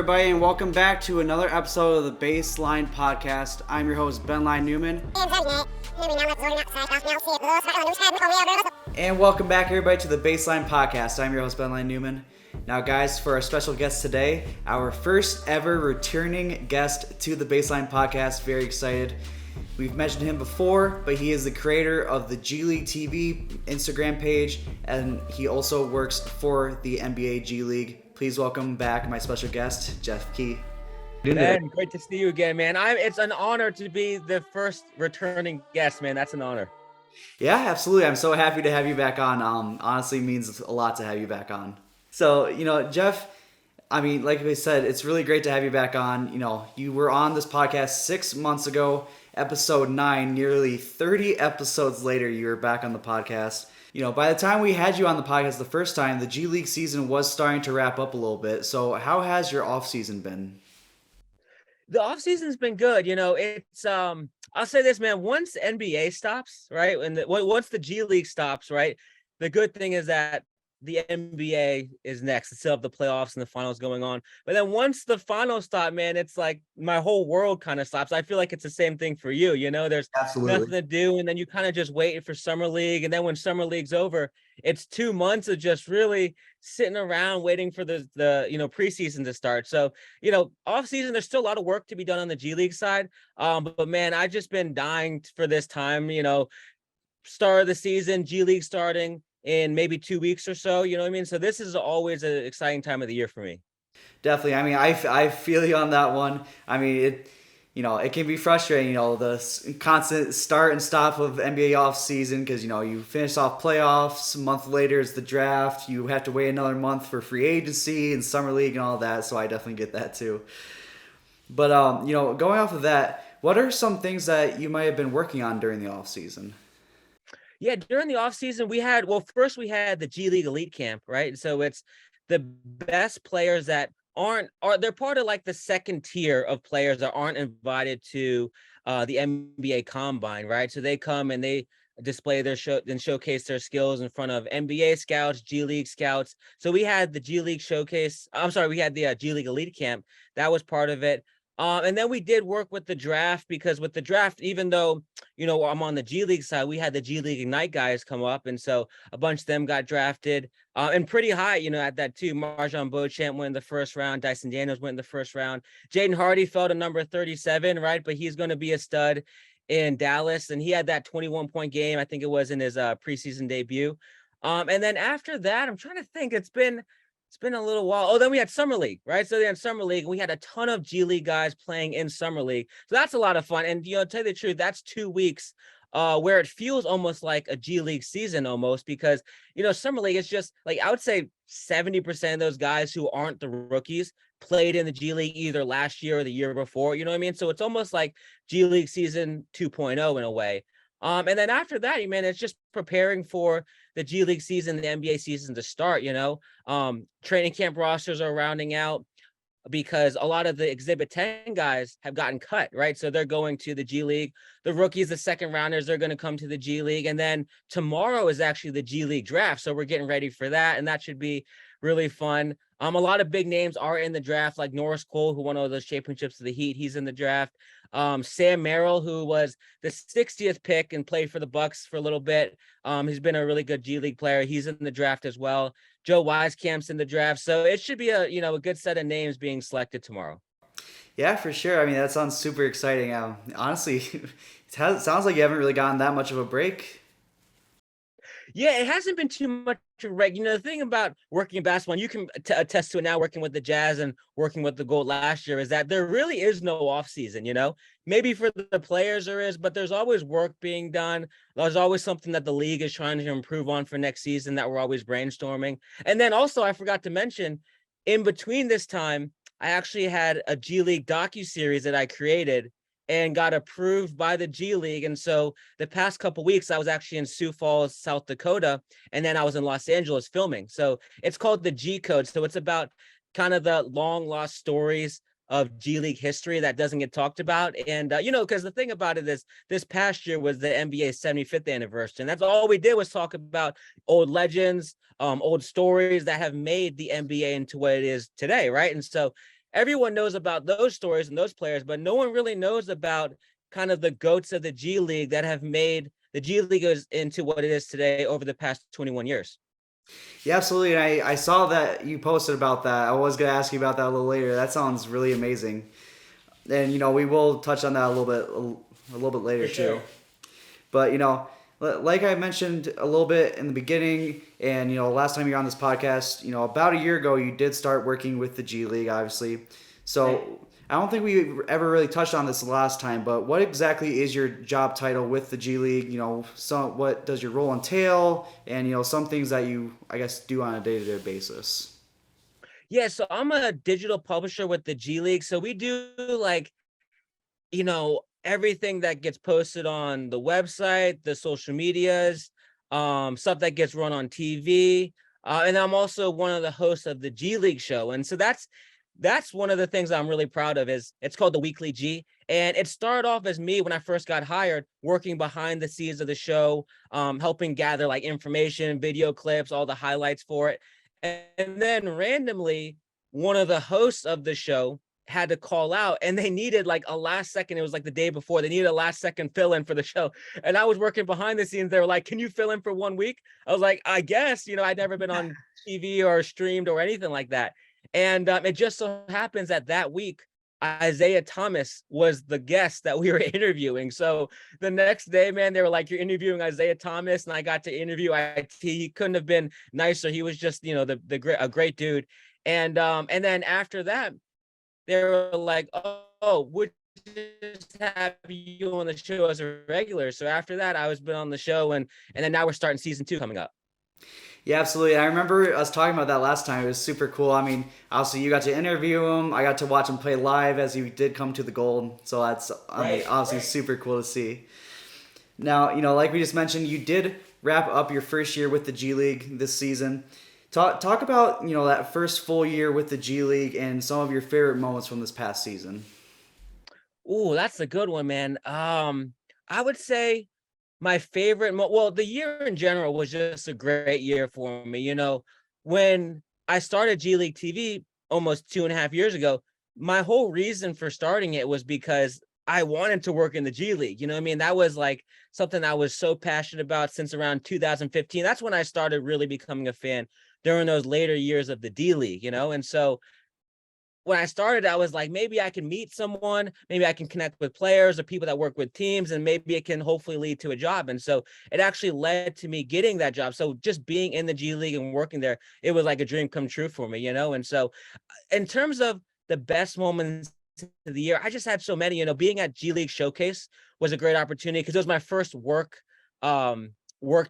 everybody, and welcome back to another episode of the BaseLINE podcast. I'm your host, BaseLINE Newman. And welcome back, everybody, to the BaseLINE podcast. I'm your host, BaseLINE Newman. Now, guys, for our special guest today, our first ever returning guest to the BaseLINE podcast. Very excited. We've mentioned him before, but he is the creator of the G League TV Instagram page, and he also works for the NBA G League. Please welcome back my special guest, Jeff Key. Man, great to see you again, man. It's an honor to be the first returning guest, man. That's an honor. Yeah, absolutely. I'm so happy to have you back on. Honestly, means a lot to have you back on. So, Jeff, like I said, it's really great to have you back on. You were on this podcast 6 months ago, episode 9, nearly 30 episodes later, you were back on the podcast. By the time we had you on the podcast the first time, the G League season was starting to wrap up a little bit. So how has your off season been? The off season's been good. It's I'll say this, man. Once NBA stops, right, and once the G League stops, right, the good thing is that the NBA is next. Still have the playoffs and the finals going on. But then once the finals stop, man, it's like my whole world kind of stops. I feel like it's the same thing for you. There's Absolutely nothing to do. And then you kind of just waiting for summer league. And then when summer league's over, it's 2 months of just really sitting around waiting for the preseason to start. So, off season, there's still a lot of work to be done on the G League side. But man, I've just been dying for this time, start of the season, G League starting in maybe 2 weeks or so, you know what I mean? So this is always an exciting time of the year for me. Definitely. I feel you on that one. It can be frustrating, the constant start and stop of NBA off season because, you finish off playoffs, a month later is the draft, you have to wait another month for free agency and summer league and all that. So I definitely get that too. But, going off of that, what are some things that you might have been working on during the off season? Yeah, during the offseason, first we had the G League Elite Camp, right? So it's the best players that they're part of like the second tier of players that aren't invited to the NBA Combine, right? So they come and they display their showcase their skills in front of NBA scouts, G League scouts. So we had the G League showcase. We had the G League Elite Camp. That was part of it. And then we did work with the draft because with the draft, even though, I'm on the G League side, we had the G League Ignite guys come up. And so a bunch of them got drafted and pretty high, at that too. Marjon Beauchamp went in the first round. Dyson Daniels went in the first round. Jaden Hardy fell to number 37, right? But he's going to be a stud in Dallas. And he had that 21-point game. I think it was in his preseason debut. And then after that, I'm trying to think, it's been a little while. Oh, then we had Summer League, right? So then Summer League, we had a ton of G League guys playing in Summer League. So that's a lot of fun. And, to tell you the truth, that's 2 weeks where it feels almost like a G League season almost because, Summer League is just like, I would say 70% of those guys who aren't the rookies played in the G League either last year or the year before, you know what I mean? So it's almost like G League season 2.0 in a way. And then after that, man, it's just preparing for the G League season, the NBA season to start, training camp rosters are rounding out because a lot of the Exhibit 10 guys have gotten cut, right? So they're going to the G League. The rookies, the second rounders, they're going to come to the G League. And then tomorrow is actually the G League draft. So we're getting ready for that. And that should be really fun. A lot of big names are in the draft, like Norris Cole, who won all those championships to the Heat. He's in the draft. Sam Merrill, who was the 60th pick and played for the Bucks for a little bit. He's been a really good G League player. He's in the draft as well. Joe Wisecamp's in the draft. So it should be a good set of names being selected tomorrow. Yeah, for sure. That sounds super exciting. Honestly, it sounds like you haven't really gotten that much of a break. Yeah, it hasn't been too much reg. The thing about working in basketball, and you can attest to it now working with the Jazz and working with the Gold last year, is that there really is no off season, Maybe for the players there is, but there's always work being done. There's always something that the league is trying to improve on for next season that we're always brainstorming. And then also, I forgot to mention, in between this time, I actually had a G League docuseries that I created and got approved by the G League. And so the past couple weeks, I was actually in Sioux Falls, South Dakota, and then I was in Los Angeles filming. So it's called the G Code. So it's about kind of the long lost stories of G League history that doesn't get talked about. And, because the thing about it is this past year was the NBA's 75th anniversary. And that's all we did was talk about old legends, old stories that have made the NBA into what it is today, right? And so everyone knows about those stories and those players, but no one really knows about kind of the goats of the G League that have made the G League into what it is today over the past 21 years. Yeah, absolutely. And I saw that you posted about that. I was gonna ask you about that a little later. That sounds really amazing. And we will touch on that a little bit later For too. sure. But like I mentioned a little bit in the beginning, and last time you were on this podcast, about a year ago, you did start working with the G League, obviously. So I don't think we ever really touched on this last time, but what exactly is your job title with the G League? What does your role entail, and some things that you, I guess, do on a day-to-day basis. Yeah, so I'm a digital publisher with the G League. So we do like, everything that gets posted on the website, the social medias, stuff that gets run on TV. And I'm also one of the hosts of the G League show. And so that's one of the things I'm really proud of. Is it's called the Weekly G. And it started off as me when I first got hired, working behind the scenes of the show, helping gather like information, video clips, all the highlights for it. And then randomly, one of the hosts of the show had to call out, and they needed like a last second. It was like the day before, they needed a last second fill in for the show. And I was working behind the scenes. They were like, "Can you fill in for 1 week?" I was like, "I guess." I'd never been on TV or streamed or anything like that. And it just so happens that week, Isaiah Thomas was the guest that we were interviewing. So the next day, man, they were like, "You're interviewing Isaiah Thomas," and I got to interview IT. He couldn't have been nicer. He was just, a great dude. And then after that, they were like, "Oh, would just have you on the show as a regular." So after that, I was been on the show, and then now we're starting season 2 coming up. Yeah, absolutely. I remember us talking about that last time. It was super cool. I mean, obviously you got to interview him. I got to watch him play live as he did come to the Gold. So that's obviously super cool to see. Now, like we just mentioned, you did wrap up your first year with the G League this season. Talk about that first full year with the G League and some of your favorite moments from this past season. Ooh, that's a good one, man. I would say my favorite well, the year in general was just a great year for me. When I started G League TV almost 2.5 years ago, my whole reason for starting it was because I wanted to work in the G League. I mean, that was like something I was so passionate about since around 2015. That's when I started really becoming a fan, during those later years of the D League. And so when I started, I was like, maybe I can meet someone, maybe I can connect with players or people that work with teams, and maybe it can hopefully lead to a job. And so it actually led to me getting that job. So just being in the G League and working there, it was like a dream come true for me. And so in terms of the best moments of the year, I just had so many. Being at G League Showcase was a great opportunity because it was my first work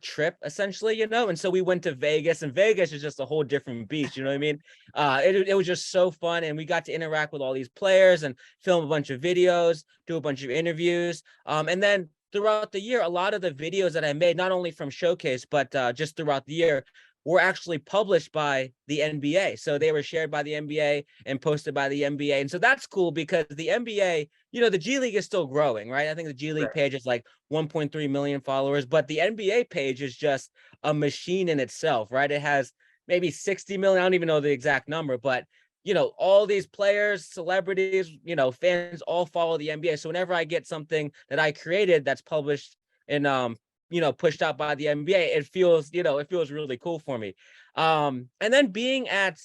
trip essentially. And so we went to Vegas, and Vegas is just a whole different beast. You know what I mean? It was just so fun, and we got to interact with all these players and film a bunch of videos, do a bunch of interviews. And then throughout the year, a lot of the videos that I made, not only from Showcase, but just throughout the year, were actually published by the NBA. So they were shared by the NBA and posted by the NBA. And so that's cool because the NBA, the G League is still growing, right? I think the G League page is like 1.3 million followers, but the NBA page is just a machine in itself, right? It has maybe 60 million. I don't even know the exact number, but all these players, celebrities, fans all follow the NBA. So whenever I get something that I created that's published in pushed out by the NBA, it feels really cool for me. And then being at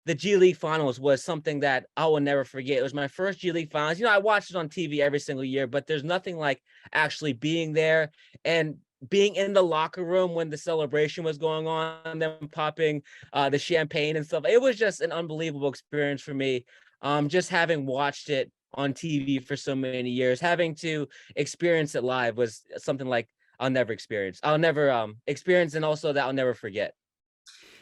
the G League Finals was something that I will never forget. It was my first G League Finals. I watched it on TV every single year, but there's nothing like actually being there and being in the locker room when the celebration was going on, them popping the champagne and stuff. It was just an unbelievable experience for me. Just having watched it on TV for so many years, having to experience it live was something like I'll never experience. I'll never experience, and also that I'll never forget.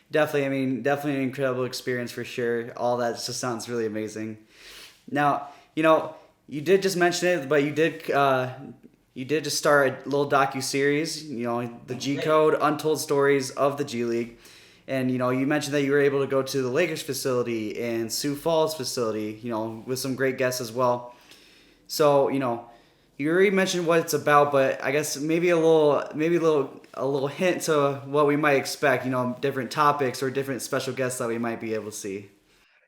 Definitely, I mean, definitely an incredible experience for sure. All that just sounds really amazing. Now, you did just mention it, but you did just start a little docu series. The G Code: Untold Stories of the G League, and you mentioned that you were able to go to the Lakers facility and Sioux Falls facility. With some great guests as well. So you already mentioned what it's about, but I guess maybe a little hint to what we might expect. Different topics or different special guests that we might be able to see.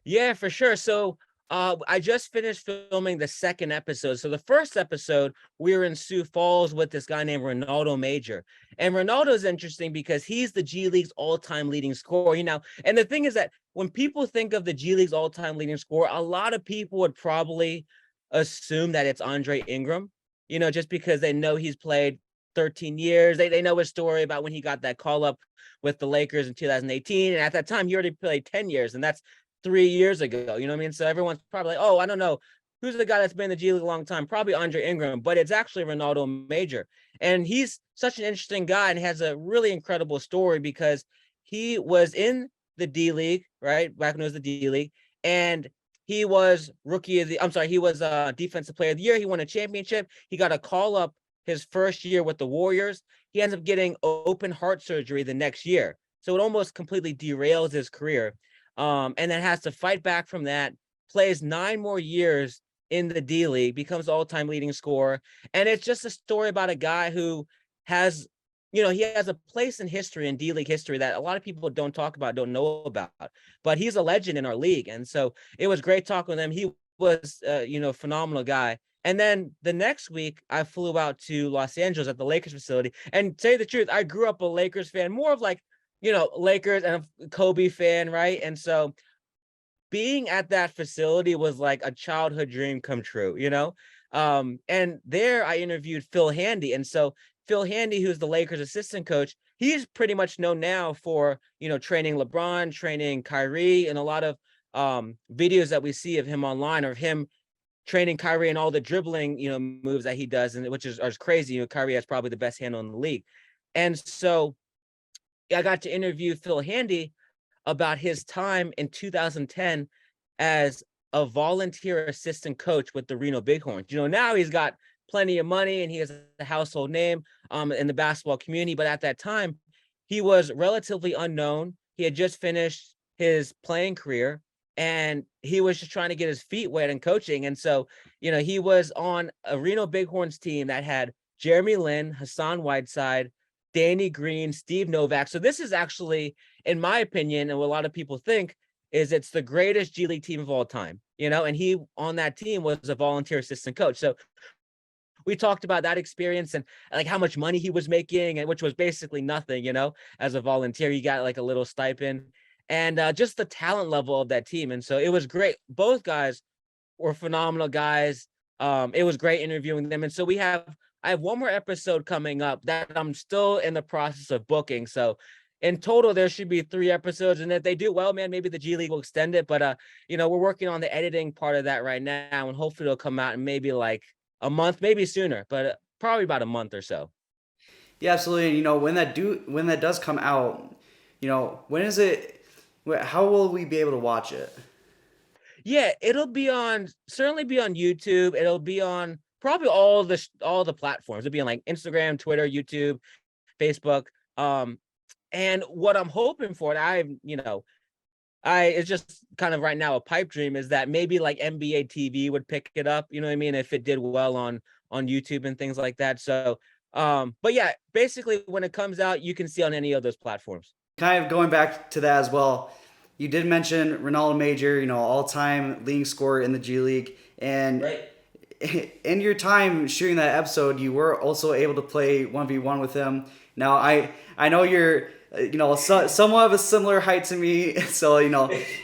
Yeah, for sure. So I just finished filming the second episode. So the first episode, we were in Sioux Falls with this guy named Ronaldo Major. And Ronaldo's interesting because he's the G League's all-time leading scorer. And the thing is that when people think of the G League's all-time leading scorer, a lot of people would probably assume that it's Andre Ingram, just because they know he's played 13 years. They know his story about when he got that call up with the Lakers in 2018. And at that time, he already played 10 years. And that's 3 years ago. You know what I mean? So everyone's probably like, oh, I don't know. Who's the guy that's been in the G League a long time? Probably Andre Ingram, but it's actually Ronaldo Major. And he's such an interesting guy and has a really incredible story because he was in the D League, right? Back when it was the D League. And he was he was defensive player of the year. He won a championship. He got a call up his first year with the Warriors. He ends up getting open heart surgery the next year. So it almost completely derails his career. And then has to fight back from that, plays 9 more years in the D League, becomes all-time leading scorer. And it's just a story about a guy who has, he has a place in history, in D League history, that a lot of people don't talk about, don't know about. But he's a legend in our league. And so it was great talking with him. He was, a phenomenal guy. And then the next week, I flew out to Los Angeles at the Lakers facility. And to tell you the truth, I grew up a Lakers fan, more of like, Lakers and a Kobe fan, right? And so being at that facility was like a childhood dream come true, And there I interviewed Phil Handy. And so Phil Handy, who's the Lakers assistant coach, he's pretty much known now for, training LeBron, training Kyrie, and a lot of videos that we see of him online, or of him training Kyrie and all the dribbling, moves that he does, and which is crazy. Kyrie has probably the best handle in the league. And so I got to interview Phil Handy about his time in 2010 as a volunteer assistant coach with the Reno Bighorns. Now he's got plenty of money and he has a household name in the basketball community. But at that time, he was relatively unknown. He had just finished his playing career and he was just trying to get his feet wet in coaching. And so, he was on a Reno Bighorns team that had Jeremy Lin, Hassan Whiteside, Danny Green, Steve Novak. So this is actually, in my opinion, and what a lot of people think, is it's the greatest G League team of all time, and he on that team was a volunteer assistant coach. So we talked about that experience and like how much money he was making, and which was basically nothing, as a volunteer. He got like a little stipend, and just the talent level of that team. And so it was great. Both guys were phenomenal guys. It was great interviewing them. And so I have one more episode coming up that I'm still in the process of booking. So in total, there should be 3 episodes. And if they do well, man, maybe the G League will extend it. But, we're working on the editing part of that right now. And hopefully it'll come out in maybe like a month, maybe sooner, but probably about a month or so. Yeah, absolutely. When that does come out, when is it? How will we be able to watch it? Yeah, it'll certainly be on YouTube. It'll be on probably all the platforms. It'll be on like Instagram, Twitter, YouTube, Facebook. And what I'm hoping for, and it's just kind of right now a pipe dream, is that maybe like NBA TV would pick it up. You know what I mean? If it did well on YouTube and things like that. So, but yeah, basically when it comes out, you can see on any of those platforms. Kind of going back to that as well, you did mention Ronaldo Major, all-time leading scorer in the G League, and Right. In your time shooting that episode, you were also able to play 1v1 with him. Now, I know you're somewhat of a similar height to me, so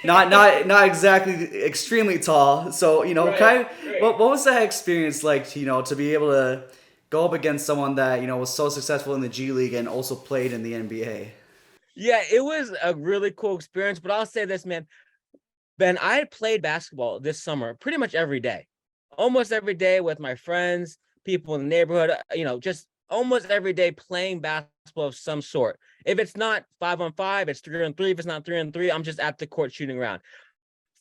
not exactly extremely tall. So Right, kind of right. what was that experience like? To be able to go up against someone that was so successful in the G League and also played in the NBA. Yeah, it was a really cool experience. But I'll say this, man, Ben, I had played basketball this summer pretty much every day, almost every day with my friends, people in the neighborhood, just almost every day playing basketball of some sort. If it's not 5-on-5, it's 3-on-3. If it's not 3-on-3, I'm just at the court shooting around.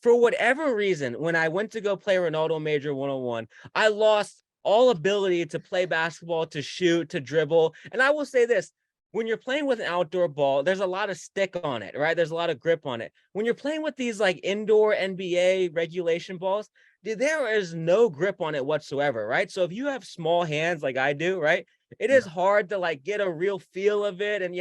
For whatever reason, when I went to go play Ronaldo Major 101, I lost all ability to play basketball, to shoot, to dribble. And I will say this, when you're playing with an outdoor ball, there's a lot of stick on it, right? There's a lot of grip on it. When you're playing with these like indoor NBA regulation balls, there is no grip on it whatsoever, right? So if you have small hands like I do, right, it Yeah. is hard to like get a real feel of it. And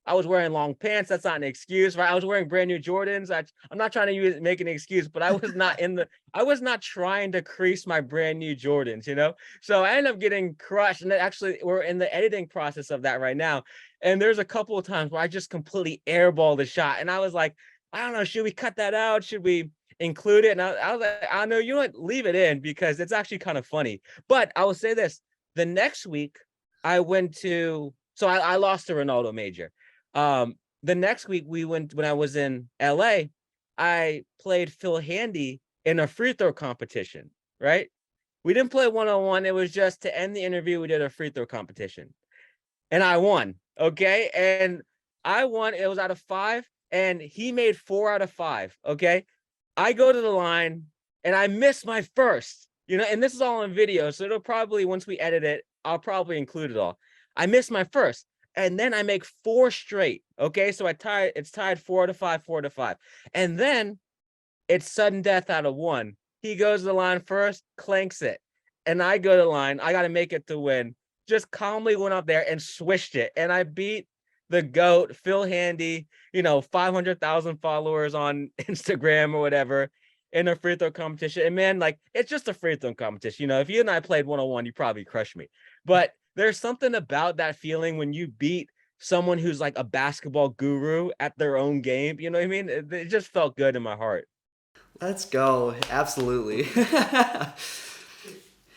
I was wearing long pants. That's not an excuse, right? I was wearing brand new Jordans. I'm not trying to make an excuse, but I was not trying to crease my brand new Jordans, So I ended up getting crushed. And actually, we're in the editing process of that right now. And there's a couple of times where I just completely airballed the shot. And I was like, I don't know, should we cut that out? Should we include it? And I was like, I know, leave it in because it's actually kind of funny. But I will say this: the next week, I lost to Ronaldo Major. The next week when I was in LA, I played Phil Handy in a free throw competition. Right? We didn't play 1-on-1. It was just to end the interview. We did a free throw competition, and I won. Okay, and I won. It was out of 5, and he made 4 out of 5. Okay, I go to the line and I miss my first, and this is all on video. So it'll probably, once we edit it, I'll probably include it all. I miss my first. And then I make 4 straight. Okay. So it's tied 4 out of 5, 4 out of 5. And then it's sudden death out of 1. He goes to the line first, clanks it. And I go to the line. I got to make it to win. Just calmly went up there and swished it. And I beat the GOAT, Phil Handy, 500,000 followers on Instagram or whatever, in a free throw competition. And man, like, it's just a free throw competition. If you and I played 1-on-1, you probably crush me. But there's something about that feeling when you beat someone who's like a basketball guru at their own game. You know what I mean? It just felt good in my heart. Let's go. Absolutely.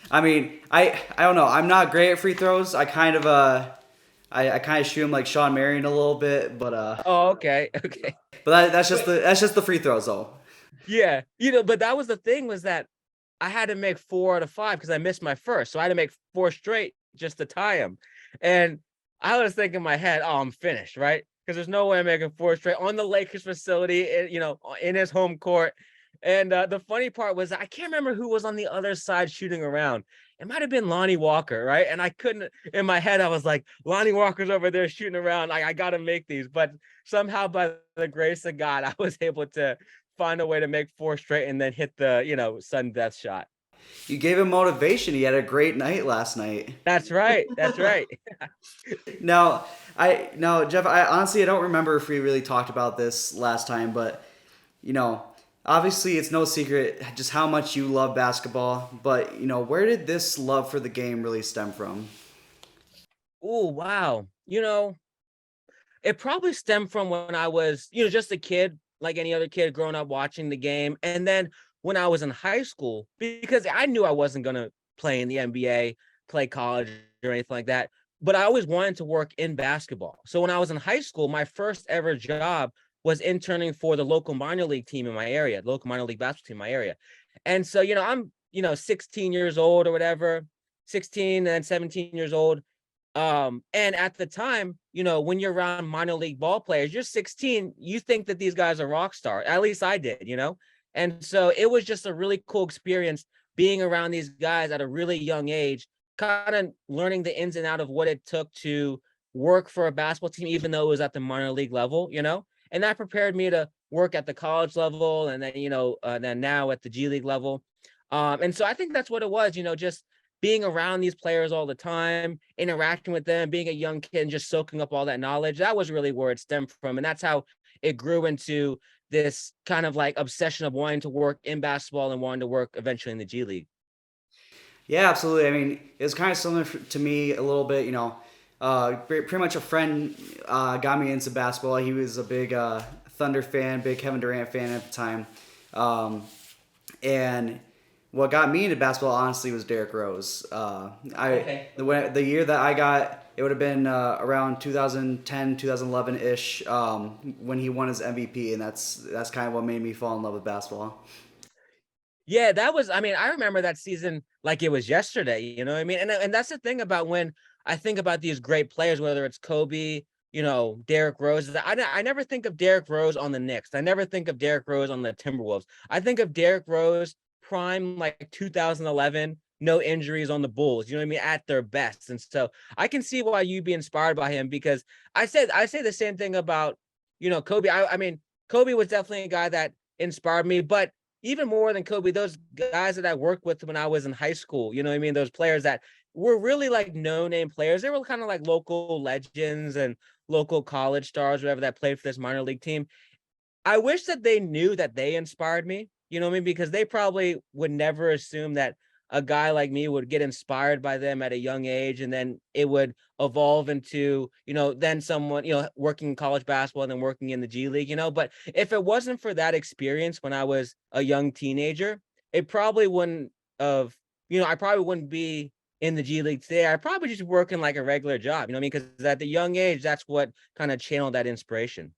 I mean, I don't know. I'm not great at free throws. I kind of I kind of shoot him like Sean Marion a little bit, Oh, okay. Okay. but that's just the free throws though. Yeah. But that was the thing, was that I had to make 4 out of 5 because I missed my first. So I had to make 4 straight just to tie him. And I was thinking in my head, oh, I'm finished, right? Because there's no way I'm making 4 straight on the Lakers facility, in his home court. And the funny part was, I can't remember who was on the other side shooting around. It might have been Lonnie Walker, right? And I couldn't, in my head, I was like, Lonnie Walker's over there shooting around. I got to make these. But somehow, by the grace of God, I was able to find a way to make 4 straight and then hit the, sudden death shot. You gave him motivation. He had a great night last night. That's right. That's right. Now, Jeff, I honestly I don't remember if we really talked about this last time, but obviously it's no secret just how much you love basketball. But where did this love for the game really stem from? Oh, wow. It probably stemmed from when I was, just a kid, like any other kid growing up watching the game. And then when I was in high school, because I knew I wasn't going to play in the NBA, play college or anything like that, but I always wanted to work in basketball. So when I was in high school, my first ever job was interning for the local minor league team in my area, the local minor league basketball team in my area. And so, I'm, 16 years old or whatever, 16 and 17 years old. And at the time, when you're around minor league ball players, you're 16, you think that these guys are rock stars. At least I did, And so it was just a really cool experience being around these guys at a really young age, kind of learning the ins and out of what it took to work for a basketball team, even though it was at the minor league level, and that prepared me to work at the college level. And then, then now at the G League level. And so I think that's what it was, just being around these players all the time, interacting with them, being a young kid and just soaking up all that knowledge. That was really where it stemmed from. And that's how it grew into this kind of like obsession of wanting to work in basketball and wanting to work eventually in the G League. Yeah, absolutely. I mean, it was kind of similar to me a little bit. Pretty much a friend got me into basketball. He was a big Thunder fan, big Kevin Durant fan at the time, and what got me into basketball honestly was Derrick Rose. The year that I got, it would have been around 2010, 2011 ish when he won his MVP, and that's kind of what made me fall in love with basketball. Yeah, I remember that season like it was yesterday, you know what I mean? And that's the thing about when I think about these great players, whether it's Kobe, Derrick Rose. I never think of Derrick Rose on the Knicks. I never think of Derrick Rose on the Timberwolves. I think of Derrick Rose prime like 2011, no injuries on the Bulls, you know what I mean, at their best. And so I can see why you'd be inspired by him, because I say the same thing about, Kobe. I mean, Kobe was definitely a guy that inspired me, but even more than Kobe, those guys that I worked with when I was in high school, you know what I mean? Those players that were really like no-name players. They were kind of like local legends and local college stars, whatever, that played for this minor league team. I wish that they knew that they inspired me, you know what I mean? Because they probably would never assume that a guy like me would get inspired by them at a young age, and then it would evolve into, then someone, working in college basketball and then working in the G League, But if it wasn't for that experience when I was a young teenager, it probably wouldn't have, I probably wouldn't be in the G League today. I probably just working like a regular job, you know what I mean? Because at the young age, that's what kind of channeled that inspiration.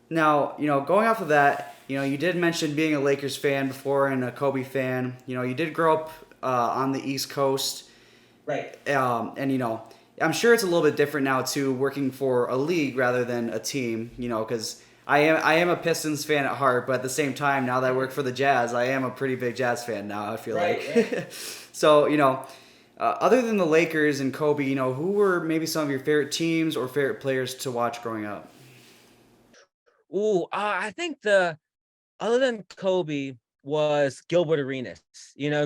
Now, going off of that, you did mention being a Lakers fan before and a Kobe fan. You did grow up on the East Coast. Right. And, I'm sure it's a little bit different now, too, working for a league rather than a team, because I am a Pistons fan at heart, but at the same time, now that I work for the Jazz, I am a pretty big Jazz fan now, I feel like. Right. So, other than the Lakers and Kobe, who were maybe some of your favorite teams or favorite players to watch growing up? I think other than Kobe was Gilbert Arenas.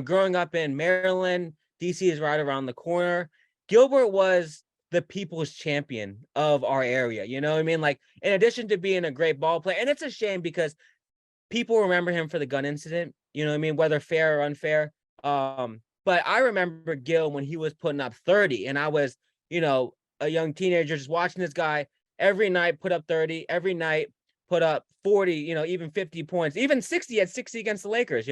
Growing up in Maryland, DC is right around the corner. Gilbert was the people's champion of our area. You know what I mean? Like, in addition to being a great ball player, and it's a shame because people remember him for the gun incident, you know what I mean? Whether fair or unfair. But I remember Gil when he was putting up 30, and I was, a young teenager just watching this guy every night put up 30, every night put up 40, even 50 points, even 60 at 60 against the Lakers,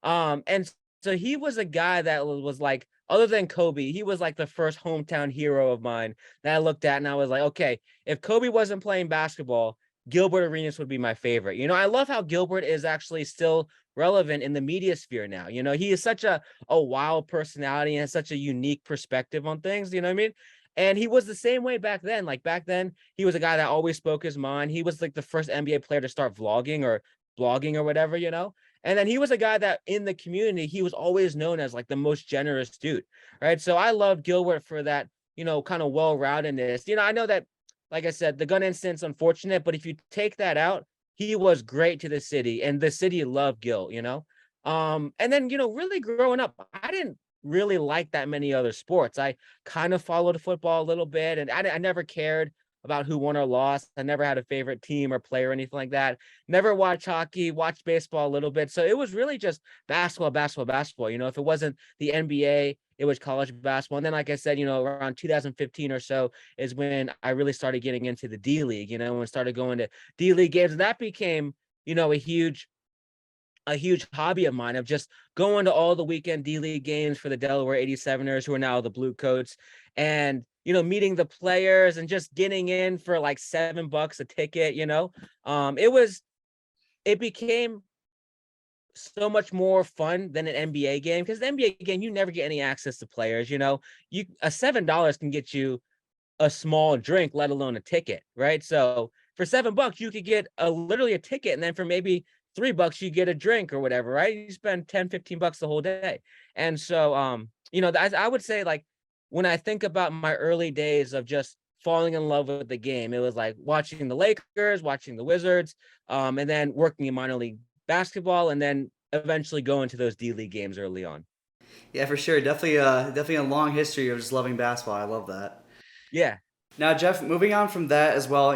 And so he was a guy that was like, other than Kobe, he was like the first hometown hero of mine that I looked at and I was like, okay, if Kobe wasn't playing basketball, Gilbert Arenas would be my favorite. I love how Gilbert is actually still relevant in the media sphere now. He is such a wild personality and has such a unique perspective on things, you know what I mean? And he was the same way back then. Like back then, he was a guy that always spoke his mind. He was like the first NBA player to start vlogging or blogging or whatever, And then he was a guy that in the community, he was always known as like the most generous dude, right? So I love Gilbert for that, kind of well-roundedness. I know that, like I said, the gun incident's unfortunate, but if you take that out, he was great to the city and the city loved Gil, And then, really growing up, I didn't really like that many other sports. I kind of followed football a little bit, and I never cared about who won or lost. I never had a favorite team or player or anything like that. Never watched hockey, watched baseball a little bit. So it was really just basketball, basketball, basketball. If it wasn't the NBA, it was college basketball. And then, like I said, around 2015 or so is when I really started getting into the D League, and started going to D League games. And that became, a huge hobby of mine of just going to all the weekend D League games for the Delaware 87ers, who are now the Blue Coats, and meeting the players and just getting in for like $7 a ticket. It became so much more fun than an NBA game, because the NBA game, you never get any access to players. You a $7 can get you a small drink, let alone a ticket, right? So for $7, you could get literally a ticket, and then for maybe $3, you get a drink or whatever, right? You spend 10, $15 the whole day. And so, I would say, like, when I think about my early days of just falling in love with the game, it was like watching the Lakers, watching the Wizards, and then working in minor league basketball, and then eventually going to those D League games early on. Yeah, for sure. Definitely a long history of just loving basketball. I love that. Yeah. Now, Jeff, moving on from that as well,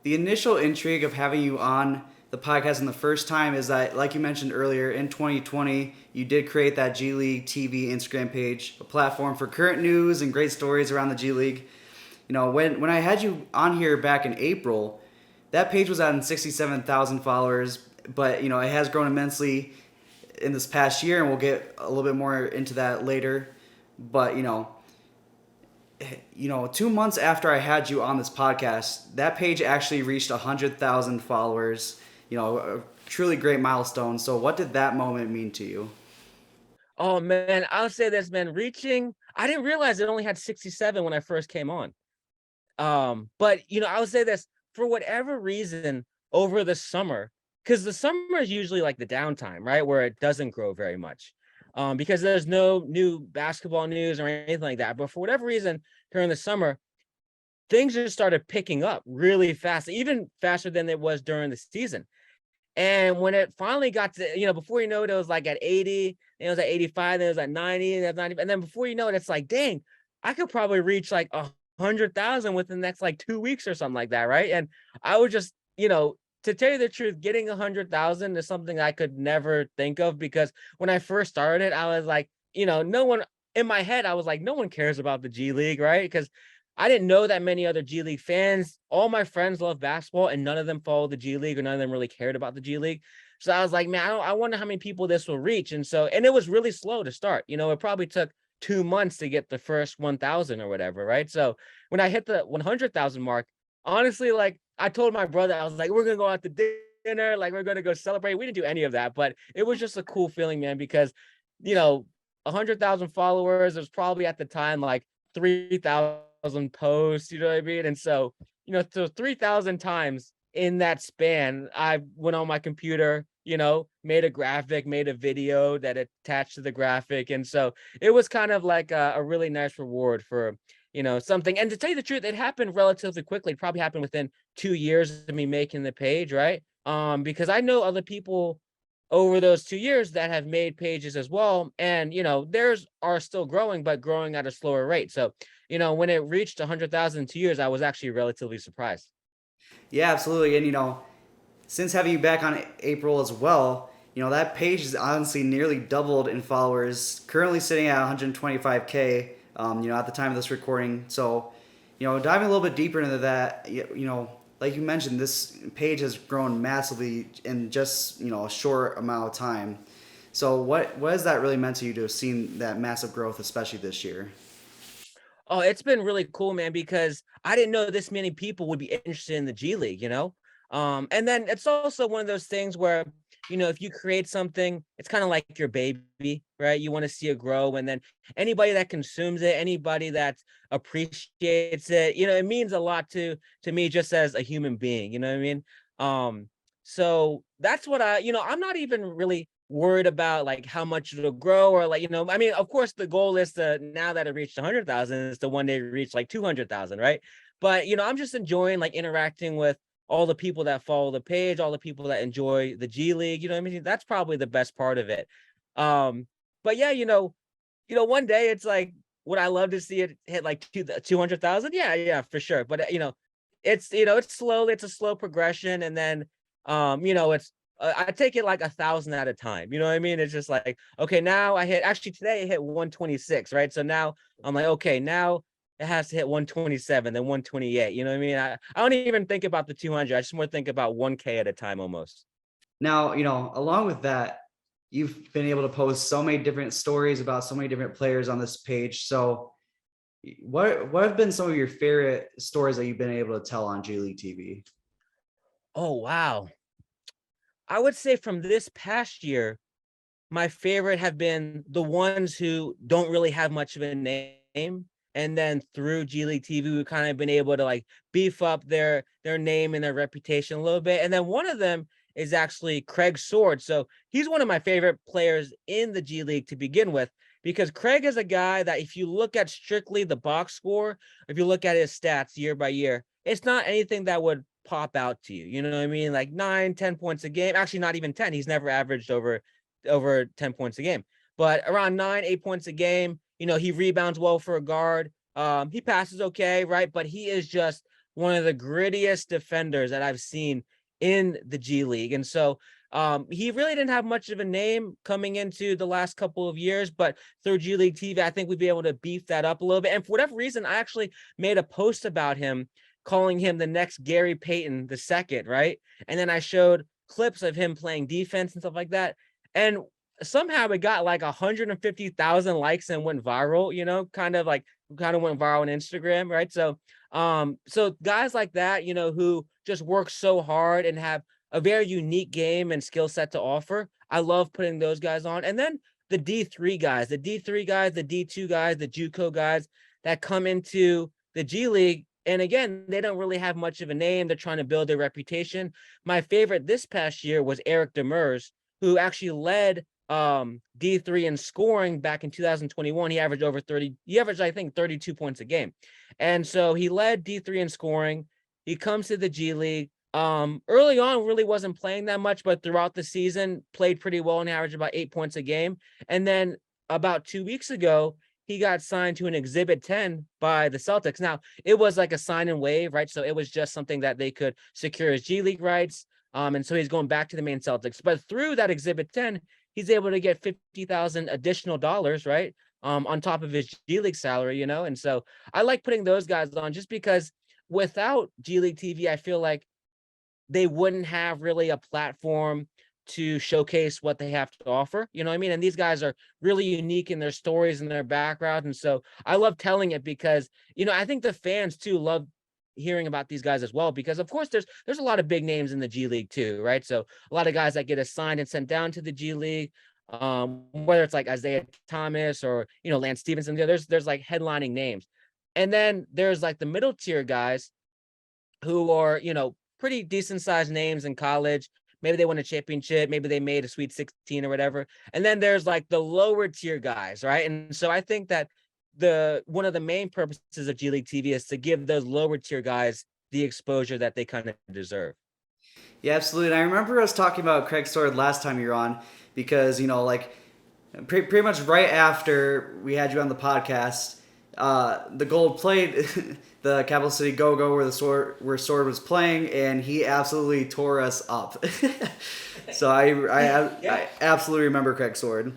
the initial intrigue of having you on the podcast in the first time is that, like you mentioned earlier, in 2020, you did create that G League TV Instagram page, a platform for current news and great stories around the G League. When I had you on here back in April, that page was at 67,000 followers, but, it has grown immensely in this past year, and we'll get a little bit more into that later. But, 2 months after I had you on this podcast, that page actually reached 100,000 followers. A truly great milestone. So what did that moment mean to you? Oh man, I'll say this, man. I didn't realize it only had 67 when I first came on. But I would say this, for whatever reason, over the summer, because the summer is usually like the downtime, right? Where it doesn't grow very much. Because there's no new basketball news or anything like that. But for whatever reason, during the summer, things just started picking up really fast, even faster than it was during the season. And when it finally got to, before you know it, it was like at 80, then it was at 85, then it was at 90, and at 90, and then before you know it, it's like, dang, I could probably reach like 100,000 within the next like 2 weeks or something like that, right? And I was just, to tell you the truth, getting 100,000 is something I could never think of, because when I first started, I was like, no one in my head, I was like, no one cares about the G League, right? Because I didn't know that many other G League fans. All my friends love basketball, and none of them follow the G League, or none of them really cared about the G League. So I was like, man, I wonder how many people this will reach. And it was really slow to start. It probably took 2 months to get the first 1,000 or whatever, right? So when I hit the 100,000 mark, honestly, like I told my brother, I was like, we're gonna go out to dinner, like we're gonna go celebrate. We didn't do any of that, but it was just a cool feeling, man, because you know, 100,000 followers. There's probably at the time like 3,000 posts. You know what I mean? And so, so 3,000 times in that span, I went on my computer, made a graphic, made a video that attached to the graphic. And so it was kind of like a really nice reward for, something. And to tell you the truth, it happened relatively quickly. It probably happened within 2 years of me making the page, right? Because I know other people over those 2 years that have made pages as well. And, theirs are still growing, but growing at a slower rate. So, when it reached 100,000 in 2 years, I was actually relatively surprised. Yeah, absolutely. And since having you back on April as well, that page is honestly nearly doubled in followers, currently sitting at 125K, at the time of this recording. So, diving a little bit deeper into that, like you mentioned, this page has grown massively in just, a short amount of time. So what has that really meant to you to have seen that massive growth, especially this year? Oh, it's been really cool, man, because I didn't know this many people would be interested in the G League, And then it's also one of those things where, if you create something, it's kind of like your baby, right? You want to see it grow. And then anybody that consumes it, anybody that appreciates it, it means a lot to me just as a human being, you know what I mean? So that's what I'm not even really worried about like how much it'll grow, or like, I mean, of course the goal is to, now that it reached 100,000, is to one day reach like 200,000, right? But I'm just enjoying like interacting with all the people that follow the page, all the people that enjoy the G League, you know what I mean? That's probably the best part of it. But yeah, one day it's like, would I love to see it hit like 200,000? Yeah, yeah, for sure. But it's slowly, it's a slow progression. And then it's I take it like 1,000 at a time. You know what I mean? It's just like, okay, now actually today I hit 126, right? So now I'm like, okay, now it has to hit 127, then 128. You know what I mean? I don't even think about the 200. I just more think about 1K at a time almost. Now, along with that, you've been able to post so many different stories about so many different players on this page. So, what have been some of your favorite stories that you've been able to tell on G League TV? Oh, wow. I would say from this past year, my favorite have been the ones who don't really have much of a name. And then through G League TV, we've kind of been able to like beef up their name and their reputation a little bit. And then one of them is actually Craig Sword. So he's one of my favorite players in the G League to begin with, because Craig is a guy that if you look at strictly the box score, if you look at his stats year by year, it's not anything that would pop out to you. You know what I mean? Like 9, 10 points a game. Actually, not even 10. He's never averaged over 10 points a game, but around 9, 8 points a game. He rebounds well for a guard. He passes okay, right? But he is just one of the grittiest defenders that I've seen in the G League. And so he really didn't have much of a name coming into the last couple of years, but through G League TV, I think we'd be able to beef that up a little bit. And for whatever reason, I actually made a post about him, calling him the next Gary Payton the second, right? And then I showed clips of him playing defense and stuff like that. And somehow it got like 150,000 likes and went viral, kind of went viral on Instagram, right? So guys like that, who just work so hard and have a very unique game and skill set to offer, I love putting those guys on. And then the D3 guys, the D2 guys, the JUCO guys that come into the G League. And again, they don't really have much of a name. They're trying to build their reputation. My favorite this past year was Eric Demers, who actually led D3 in scoring back in 2021. He averaged I think 32 points a game. And so he led D3 in scoring. He comes to the G League, Early on really wasn't playing that much, but throughout the season played pretty well and averaged about 8 points a game. And then about 2 weeks ago, he got signed to an Exhibit 10 by the Celtics. Now, it was like a sign and waive, right? So it was just something that they could secure his G League rights. And so he's going back to the main Celtics. But through that Exhibit 10, he's able to get 50,000 additional dollars, right? On top of his G League salary, And so I like putting those guys on just because without G League TV, I feel like they wouldn't have really a platform to showcase what they have to offer. You know what I mean? And these guys are really unique in their stories and their background. And so I love telling it because, I think the fans too love hearing about these guys as well, because of course there's a lot of big names in the G League too, right? So a lot of guys that get assigned and sent down to the G League, whether it's like Isaiah Thomas or, Lance Stevenson, there's like headlining names. And then there's like the middle tier guys who are, pretty decent sized names in college. Maybe they won a championship, maybe they made a Sweet 16 or whatever. And then there's like the lower tier guys, right? And so I think that the one of the main purposes of G League TV is to give those lower tier guys the exposure that they kind of deserve. Yeah, absolutely. And I remember us talking about Craig Sword last time you were on because, like pretty much right after we had you on the podcast, the Gold played the Capital City Go Go where Sword was playing, and he absolutely tore us up. So I absolutely remember Craig Sword.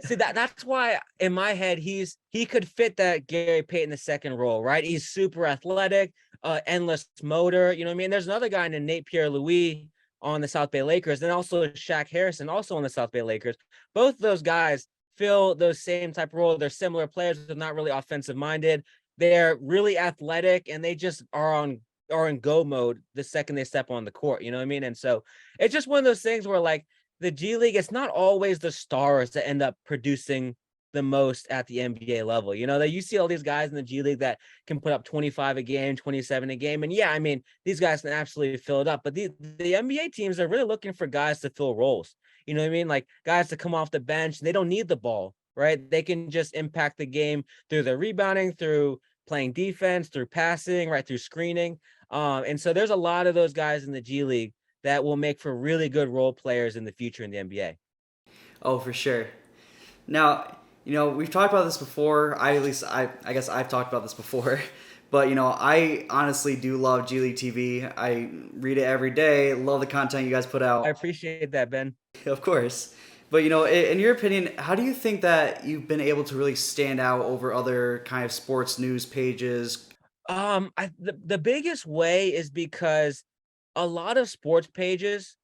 See, that's why in my head he could fit that Gary Payton II role, right? He's super athletic, endless motor. You know what I mean? There's another guy named Nate Pierre-Louis on the South Bay Lakers, and also Shaq Harrison, also on the South Bay Lakers. Both those guys fill those same type of role. They're similar players. They're not really offensive minded. They're really athletic, and they just are in go mode the second they step on the court. You know what I mean? And so it's just one of those things where like the G League, it's not always the stars that end up producing the most at the NBA level. That you see all these guys in the G League that can put up 25 a game, 27 a game. And yeah, I mean, these guys can absolutely fill it up. But the NBA teams are really looking for guys to fill roles. You know what I mean? Like guys to come off the bench, and they don't need the ball, right? They can just impact the game through their rebounding, through playing defense, through passing, right, through screening. And so there's a lot of those guys in the G League that will make for really good role players in the future in the NBA. Oh, for sure. Now, we've talked about this before. I guess I've talked about this before. But, I honestly do love G League TV. I read it every day. Love the content you guys put I out. appreciate that, Ben. Of course. But, in your opinion, how do you think that you've been able to really stand out over other kind of sports news pages? The biggest way is because a lot of sports pages,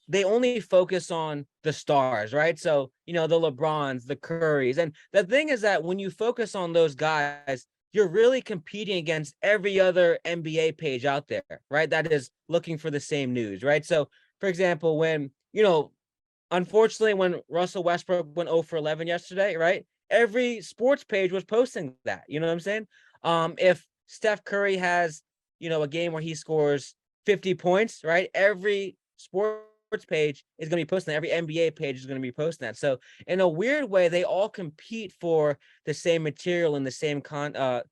they only focus on the stars, right? So, the LeBrons, the Currys. And the thing is that when you focus on those guys, you're really competing against every other NBA page out there, right? That is looking for the same news, right? So, for example, unfortunately, when Russell Westbrook went 0 for 11 yesterday, right? Every sports page was posting that. You know what I'm saying? If Steph Curry has, a game where he scores 50 points, right? Every sports page is going to be posting that. Every NBA page is going to be posting that. So in a weird way, they all compete for the same material and the same content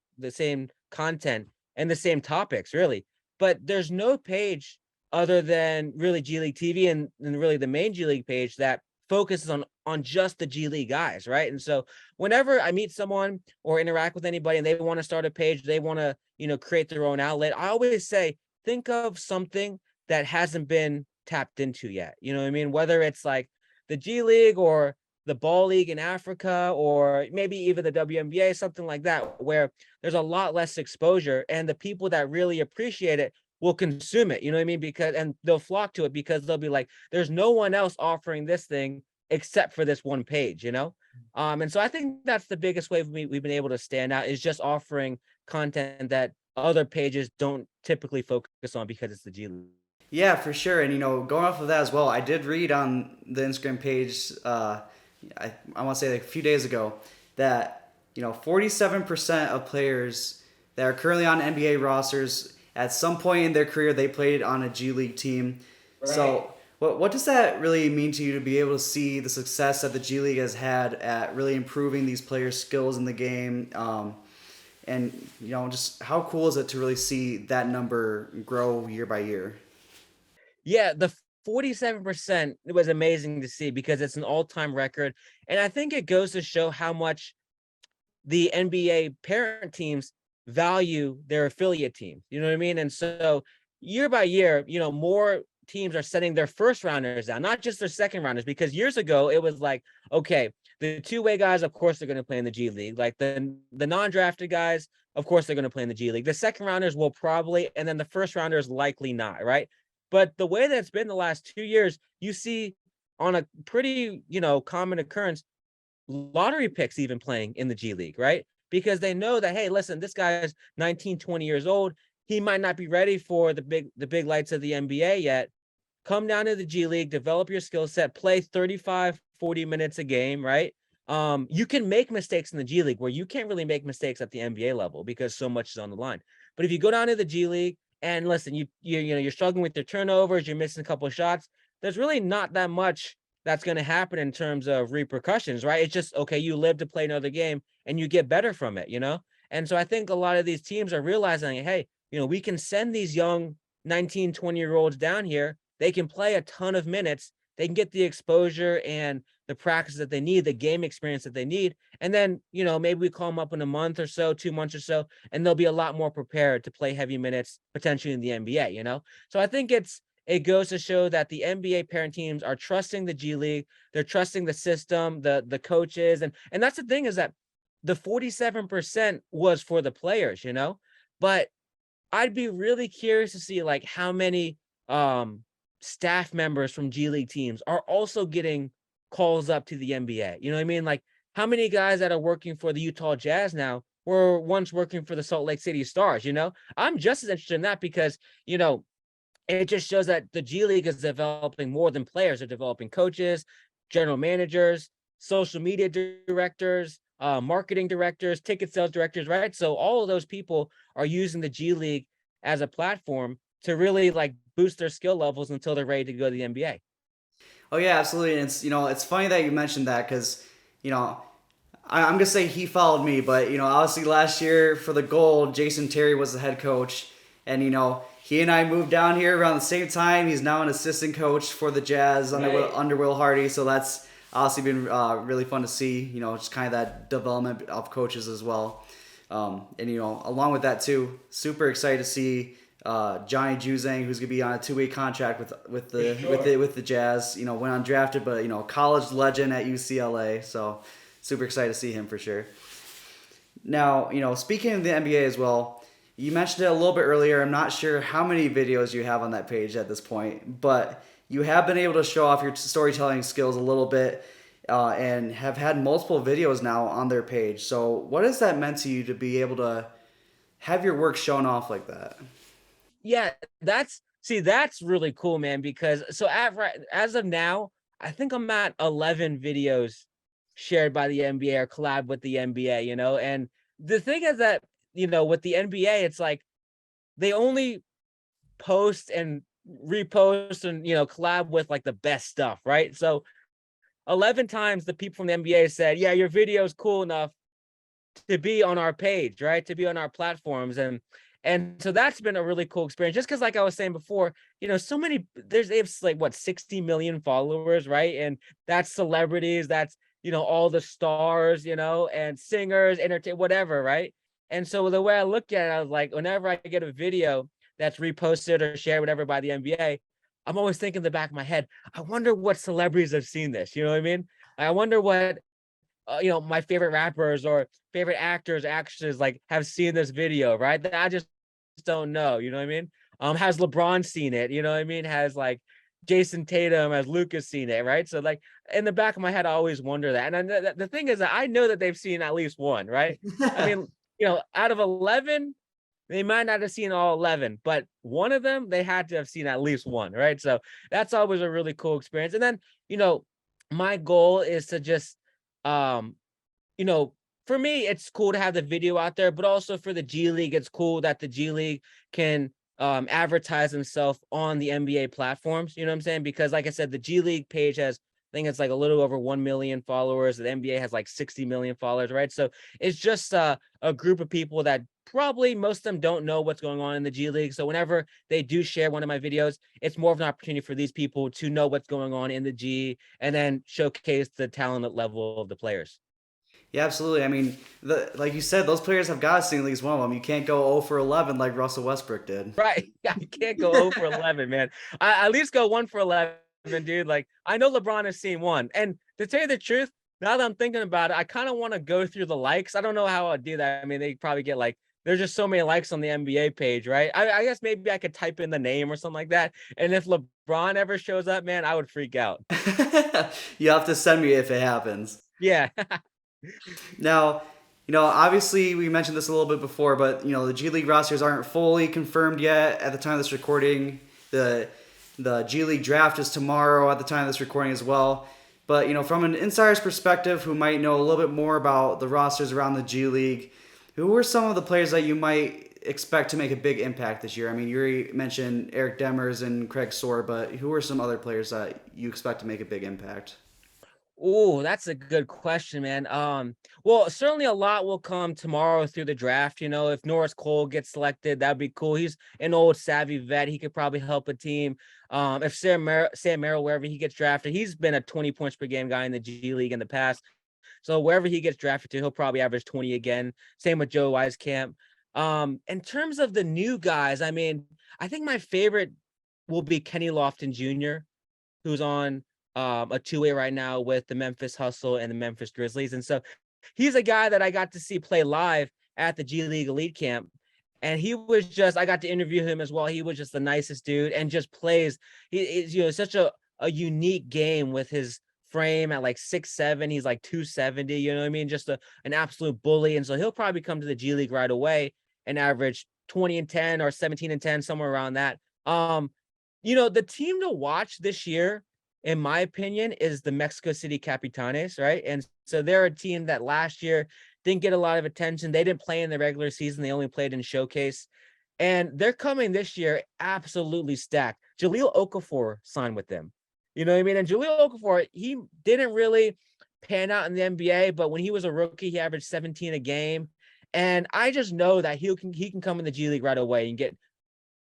and the same topics, really. But there's no page other than really G League TV and really the main G League page that focuses on just the G League guys, right? And so whenever I meet someone or interact with anybody and they want to start a page, they want to, create their own outlet, I always say, think of something that hasn't been tapped into yet. You know what I mean? Whether it's like the G League or the Ball League in Africa, or maybe even the WNBA, something like that, where there's a lot less exposure and the people that really appreciate it will consume it. You know what I mean? And they'll flock to it because they'll be like, there's no one else offering this thing except for this one page, And so I think that's the biggest way we've been able to stand out, is just offering content that other pages don't typically focus on because it's the G League. Yeah, for sure. And, going off of that as well, I did read on the Instagram page, I want to say like a few days ago, that, 47% of players that are currently on NBA rosters, at some point in their career, they played on a G League team. Right. So what does that really mean to you to be able to see the success that the G League has had at really improving these players' skills in the game? And, just how cool is it to really see that number grow year by year? Yeah, the 47% was amazing to see because it's an all-time record. And I think it goes to show how much the NBA parent teams value their affiliate teams. You know what I mean? And so year by year, more teams are sending their first rounders out, not just their second rounders, because years ago it was like, okay, the two-way guys, of course, they're going to play in the G League. Like the non-drafted guys, of course, they're going to play in the G League. The second rounders will probably, and then the first rounders likely not, right? But the way that it's been the last 2 years, you see on a pretty, common occurrence, lottery picks even playing in the G League, right? Because they know that, hey, listen, this guy is 19, 20 years old. He might not be ready for the big lights of the NBA yet. Come down to the G League, develop your skill set, play 35, 40 minutes a game, right? You can make mistakes in the G League where you can't really make mistakes at the NBA level because so much is on the line. But if you go down to the G League and listen, you're struggling with your turnovers, you're missing a couple of shots, there's really not that much that's going to happen in terms of repercussions, right? It's just, okay, you live to play another game and you get better from it. And so I think a lot of these teams are realizing, hey, we can send these young 19, 20-year-olds down here. They can play a ton of minutes. They can get the exposure and the practice that they need, the game experience that they need. And then, maybe we call them up in a month or so, 2 months or so, and they'll be a lot more prepared to play heavy minutes potentially in the NBA. So I think it goes to show that the NBA parent teams are trusting the G League. They're trusting the system, the coaches. And that's the thing, is that the 47% was for the players, but I'd be really curious to see like how many staff members from G League teams are also getting calls up to the NBA. You know what I mean? Like, how many guys that are working for the Utah Jazz now were once working for the Salt Lake City Stars? I'm just as interested in that because, it just shows that the G League is developing more than players. They're developing coaches, general managers, social media directors, marketing directors, ticket sales directors, right? So all of those people are using the G League as a platform to really like boost their skill levels until they're ready to go to the NBA. Oh yeah, absolutely. And it's funny that you mentioned that because you know I'm gonna say he followed me, but obviously last year for the Gold, Jason Terry was the head coach, and he and I moved down here around the same time. He's now an assistant coach for the Jazz under Will Hardy, so that's obviously been really fun to see. Just kind of that development of coaches as well, and along with that too, super excited to see Johnny Juzang, who's gonna be on a 2-way contract with the Jazz. Went undrafted, but college legend at UCLA, so super excited to see him for sure. Now, speaking of the NBA as well, you mentioned it a little bit earlier. I'm not sure how many videos you have on that page at this point, but you have been able to show off your storytelling skills a little bit and have had multiple videos now on their page. So what has that meant to you to be able to have your work shown off like that? Yeah, that's really cool, man, because as of now, I think I'm at 11 videos shared by the NBA or collab with the NBA, and the thing is that, with the NBA, it's like they only post and repost and, collab with like the best stuff, right? So 11 times the people from the NBA said, yeah, your video is cool enough to be on our page, right? To be on our platforms. And so that's been a really cool experience. Just because, like I was saying before, so many it's like what 60 million followers, right? And that's celebrities, that's all the stars, and singers, entertain, whatever, right? And so the way I look at it, I was like, whenever I get a video that's reposted or shared, whatever, by the NBA, I'm always thinking in the back of my head, I wonder what celebrities have seen this. You know what I mean? I wonder what my favorite rappers or favorite actors, actresses like have seen this video, right? That I just don't know. You know what I mean? Has LeBron seen it? You know what I mean? Has like Jason Tatum, has Lucas seen it, right? So like in the back of my head, I always wonder that. And the thing is that I know that they've seen at least one, right? I mean, out of 11, they might not have seen all 11, but one of them, they had to have seen at least one, right? So that's always a really cool experience. And then, my goal is to just, you know, for me, it's cool to have the video out there, but also for the G League, it's cool that the G League can advertise themselves on the NBA platforms. You know what I'm saying? Because like I said, the G League page has, I think it's like a little over 1 million followers. The NBA has like 60 million followers, right? So it's just a group of people that probably most of them don't know what's going on in the G League. So whenever they do share one of my videos, it's more of an opportunity for these people to know what's going on in the G and then showcase the talent level of the players. Yeah, absolutely. I mean, like you said, those players have got to see at least one of them. You can't go 0 for 11 like Russell Westbrook did. Right. I can't go 0 for 11, man. I at least go 1 for 11, dude. Like, I know LeBron has seen one. And to tell you the truth, now that I'm thinking about it, I kind of want to go through the likes. I don't know how I'd do that. I mean, they probably get like, there's just so many likes on the NBA page, right? I guess maybe I could type in the name or something like that. And if LeBron ever shows up, man, I would freak out. You have to send me if it happens. Yeah. Now, obviously we mentioned this a little bit before, but the G League rosters aren't fully confirmed yet at the time of this recording. The G League draft is tomorrow at the time of this recording as well. But from an insider's perspective, who might know a little bit more about the rosters around the G League, who are some of the players that you might expect to make a big impact this year? I mean, you already mentioned Eric Demers and Craig Soar, but who are some other players that you expect to make a big impact? Oh, that's a good question, man. Well, certainly a lot will come tomorrow through the draft. If Norris Cole gets selected, that'd be cool. He's an old savvy vet. He could probably help a team. If Sam Merrill, wherever he gets drafted, he's been a 20 points per game guy in the G League in the past. So wherever he gets drafted to, he'll probably average 20 again. Same with Joe Wieskamp. In terms of the new guys, I mean, I think my favorite will be Kenny Lofton Jr., who's on a two-way right now with the Memphis Hustle and the Memphis Grizzlies. And so he's a guy that I got to see play live at the G League Elite Camp. And I got to interview him as well. He was just the nicest dude and just plays. He is, such a unique game with his frame at like 6'7". He's like 270, you know what I mean? Just an absolute bully. And so he'll probably come to the G League right away and average 20 and 10 or 17 and 10, somewhere around that. The team to watch this year, in my opinion, is the Mexico City Capitanes, right? And so they're a team that last year didn't get a lot of attention. They didn't play in the regular season. They only played in showcase. And they're coming this year absolutely stacked. Jahlil Okafor signed with them. You know what I mean? And Jahlil Okafor, he didn't really pan out in the NBA, but when he was a rookie, he averaged 17 a game. And I just know that he can come in the G League right away and get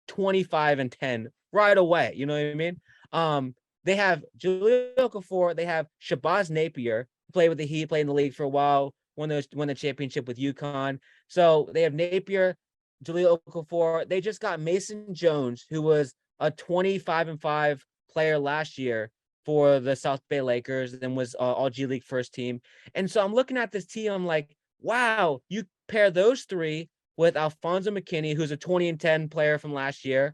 25 and 10 right away. You know what I mean? They have Jahlil Okafor. They have Shabazz Napier, played with the Heat, played in the league for a while, won the championship with UConn. So they have Napier, Jahlil Okafor. They just got Mason Jones, who was a 25 and 5 player last year for the South Bay Lakers and was all G League first team. And so I'm looking at this team. I'm like, wow, you pair those three with Alfonso McKinney, who's a 20 and 10 player from last year,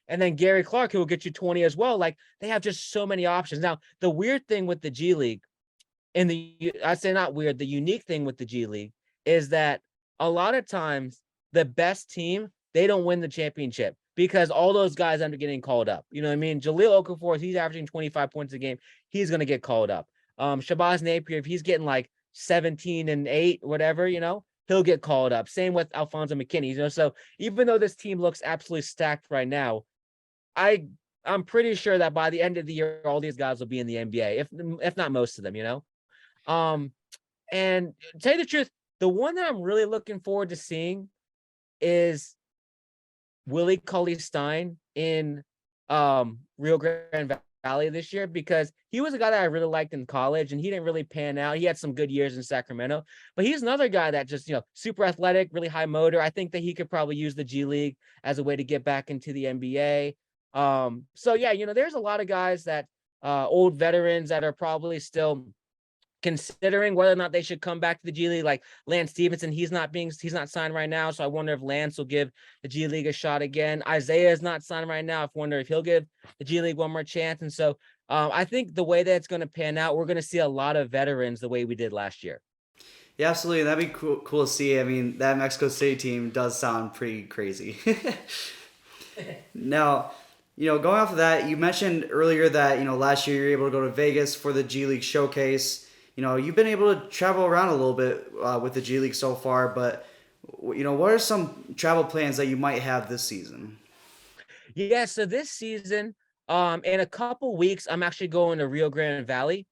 and then Gary Clark, who will get you 20 as well. Like, they have just so many options. Now, the weird thing with the G League, I say not weird, the unique thing with the G League is that a lot of times the best team, they don't win the championship because all those guys end up getting called up. You know what I mean? Jahlil Okafor, if he's averaging 25 points a game, he's going to get called up. Shabazz Napier, if he's getting like 17 and 8, whatever, he'll get called up. Same with Alfonso McKinney. So even though this team looks absolutely stacked right now, I'm pretty sure that by the end of the year, all these guys will be in the NBA, if not most of them, And to tell you the truth, the one that I'm really looking forward to seeing is Willie Cauley-Stein in Rio Grande Valley this year, because he was a guy that I really liked in college and he didn't really pan out. He had some good years in Sacramento, but he's another guy that just, super athletic, really high motor. I think that he could probably use the G League as a way to get back into the NBA. So yeah, there's a lot of guys that old veterans that are probably still considering whether or not they should come back to the G League, like Lance Stevenson. He's not signed right now, so I wonder if Lance will give the G League a shot again. Isaiah is not signed right now. I wonder if he'll give the G League one more chance. And so I think the way that it's going to pan out, we're going to see a lot of veterans the way we did last year. Yeah, absolutely. That'd be cool to see. I mean, that Mexico City team does sound pretty crazy. Now, going off of that, you mentioned earlier that, last year you were able to go to Vegas for the G League showcase. You've been able to travel around a little bit with the G League so far, but, what are some travel plans that you might have this season? Yeah, so this season, in a couple weeks, I'm actually going to Rio Grande Valley.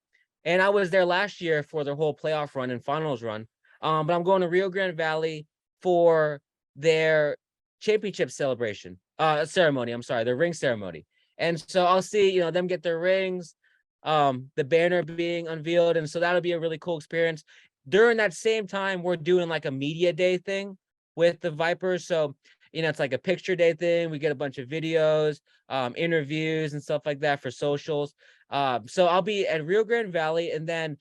And I was there last year for their whole playoff run and finals run. But I'm going to Rio Grande Valley for their championship celebration ceremony. I'm sorry, their ring ceremony. And so I'll see, them get their rings, the banner being unveiled, and so that'll be a really cool experience. During that same time, we're doing like a media day thing with the Vipers. So, it's like a picture day thing. We get a bunch of videos, interviews and stuff like that for socials. So I'll be at Rio Grande Valley, and then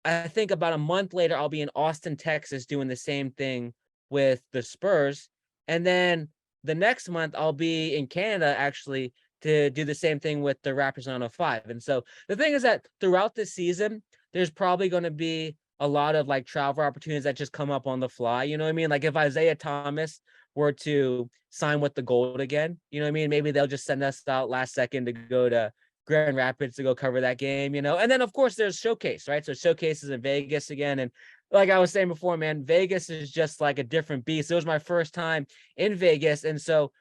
I think about a month later, I'll be in Austin, Texas, doing the same thing with the Spurs. And then the next month, I'll be in Canada, actually, to do the same thing with the Raptors 905. And so the thing is that throughout the season, there's probably going to be a lot of like travel opportunities that just come up on the fly. You know what I mean? Like if Isaiah Thomas were to sign with the Gold again, you know what I mean? Maybe they'll just send us out last second to go to Grand Rapids to go cover that game, and then of course there's Showcase, right? So Showcase is in Vegas again, and like I was saying before, man, Vegas is just like a different beast. It was my first time in Vegas, and so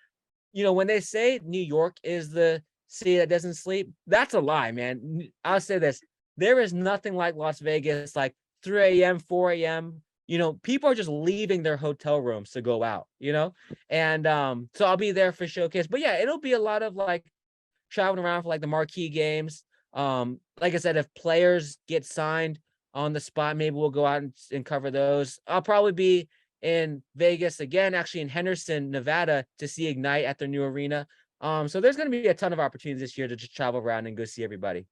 when they say New York is the city that doesn't sleep, that's a lie, man. I'll say this: there is nothing like Las Vegas, like 3 a.m., 4 a.m. People are just leaving their hotel rooms to go out, and so I'll be there for Showcase. But yeah, it'll be a lot of like traveling around for like the marquee games. Like I said, if players get signed on the spot, maybe we'll go out and cover those. I'll probably be in Vegas again, actually in Henderson, Nevada, to see Ignite at their new arena. So there's going to be a ton of opportunities this year to just travel around and go see everybody.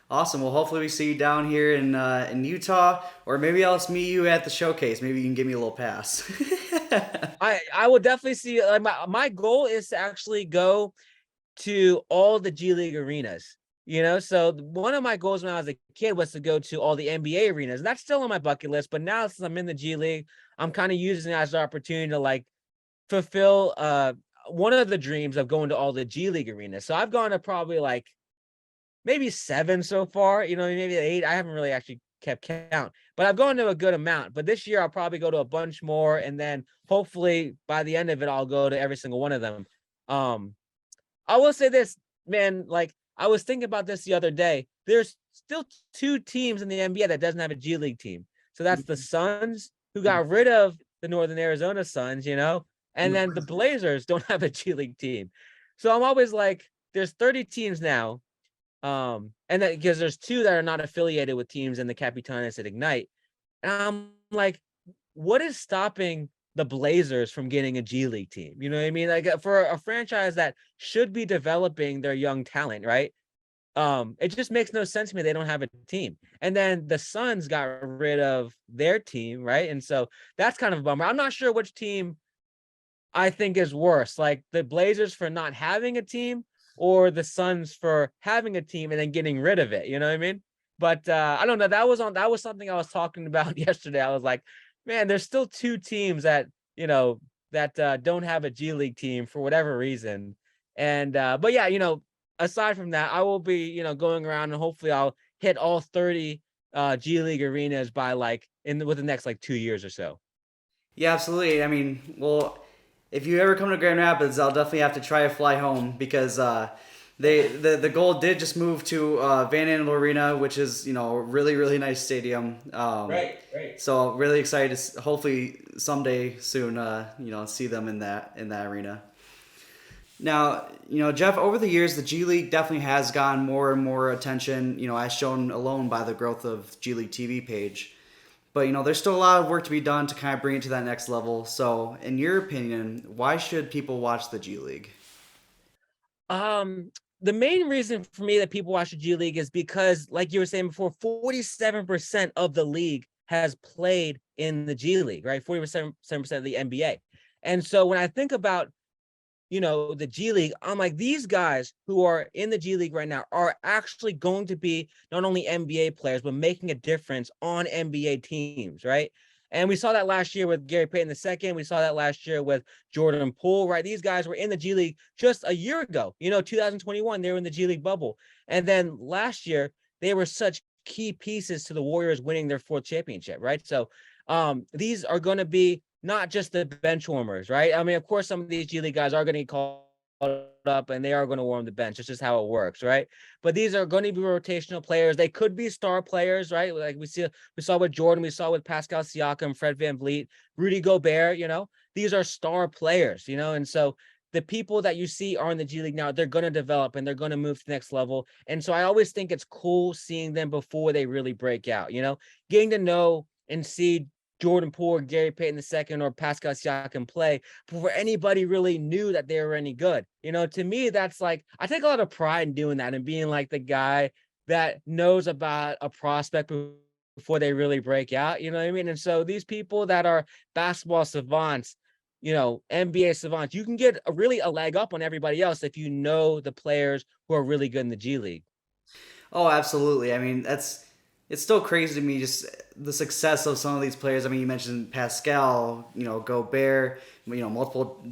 Awesome. Well, hopefully we see you down here in Utah, or maybe I'll meet you at the Showcase. Maybe you can give me a little pass. I will definitely see. Like my goal is to actually go to all the G League arenas. So one of my goals when I was a kid was to go to all the NBA arenas. That's still on my bucket list, but now since I'm in the G League, I'm kind of using it as an opportunity to like fulfill one of the dreams of going to all the G League arenas. So I've gone to probably like maybe 7 so far, maybe 8. I haven't really actually kept count, but I've gone to a good amount. But this year I'll probably go to a bunch more, and then hopefully by the end of it, I'll go to every single one of them. I will say this, man, like I was thinking about this the other day. There's still 2 teams in the NBA that doesn't have a G League team. So that's the Suns, who got rid of the Northern Arizona Suns, and then the Blazers don't have a G League team. So I'm always like, there's 30 teams now. And then because there's 2 that are not affiliated with teams in the Capitanes at Ignite. And I'm like, what is stopping the Blazers from getting a G League team? You know what I mean? Like for a franchise that should be developing their young talent, right? It just makes no sense to me. They don't have a team. And then the Suns got rid of their team, right? And so that's kind of a bummer. I'm not sure which team I think is worse, like the Blazers for not having a team or the Suns for having a team and then getting rid of it. You know what I mean? But I don't know. That was something I was talking about yesterday. I was like, man, there's still 2 teams that, don't have a G League team for whatever reason. And, but yeah, aside from that, I will be, going around and hopefully I'll hit all 30 G League arenas by like within the next like 2 years or so. Yeah, absolutely. I mean, well, if you ever come to Grand Rapids, I'll definitely have to try to fly home because the Gold did just move to Van Andel Arena, which is a really really nice stadium. Right. So really excited to hopefully someday soon see them in that arena. Now, Jeff, over the years, the G League definitely has gotten more and more attention, as shown alone by the growth of G League TV page. But, there's still a lot of work to be done to kind of bring it to that next level. So, in your opinion, why should people watch the G League? The main reason for me that people watch the G League is because, like you were saying before, 47% of the league has played in the G League, right? 47% of the NBA. And so when I think about the G League, I'm like, these guys who are in the G League right now are actually going to be not only NBA players, but making a difference on NBA teams, right? And we saw that last year with Gary Payton II. We saw that last year with Jordan Poole, right? These guys were in the G League just a year ago. 2021, they were in the G League bubble. And then last year, they were such key pieces to the Warriors winning their 4th championship, right? So these are going to be not just the bench warmers, right? I mean, of course, some of these G League guys are going to get called up and they are going to warm the bench. It's just how it works, right? But these are going to be rotational players. They could be star players, right? Like we saw with Jordan, we saw with Pascal Siakam, Fred VanVleet, Rudy Gobert. these are star players, and so the people that you see are in the G League now, they're going to develop and they're going to move to the next level. And so I always think it's cool seeing them before they really break out, getting to know and see Jordan Poole, Gary Payton II, or Pascal Siakam play before anybody really knew that they were any good. To me, that's like, I take a lot of pride in doing that and being like the guy that knows about a prospect before they really break out. You know what I mean? And so these people that are basketball savants, NBA savants, you can get a leg up on everybody else if you know the players who are really good in the G League. Oh, absolutely. I mean, it's still crazy to me just the success of some of these players. I mean, you mentioned Pascal, Gobert, multiple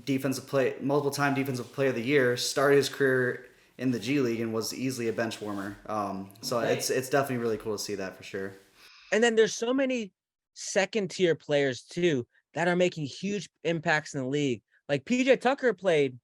time defensive player of the year, started his career in the G League and was easily a bench warmer. So Right. it's definitely really cool to see that for sure. And then there's so many second tier players too that are making huge impacts in the league. Like PJ Tucker played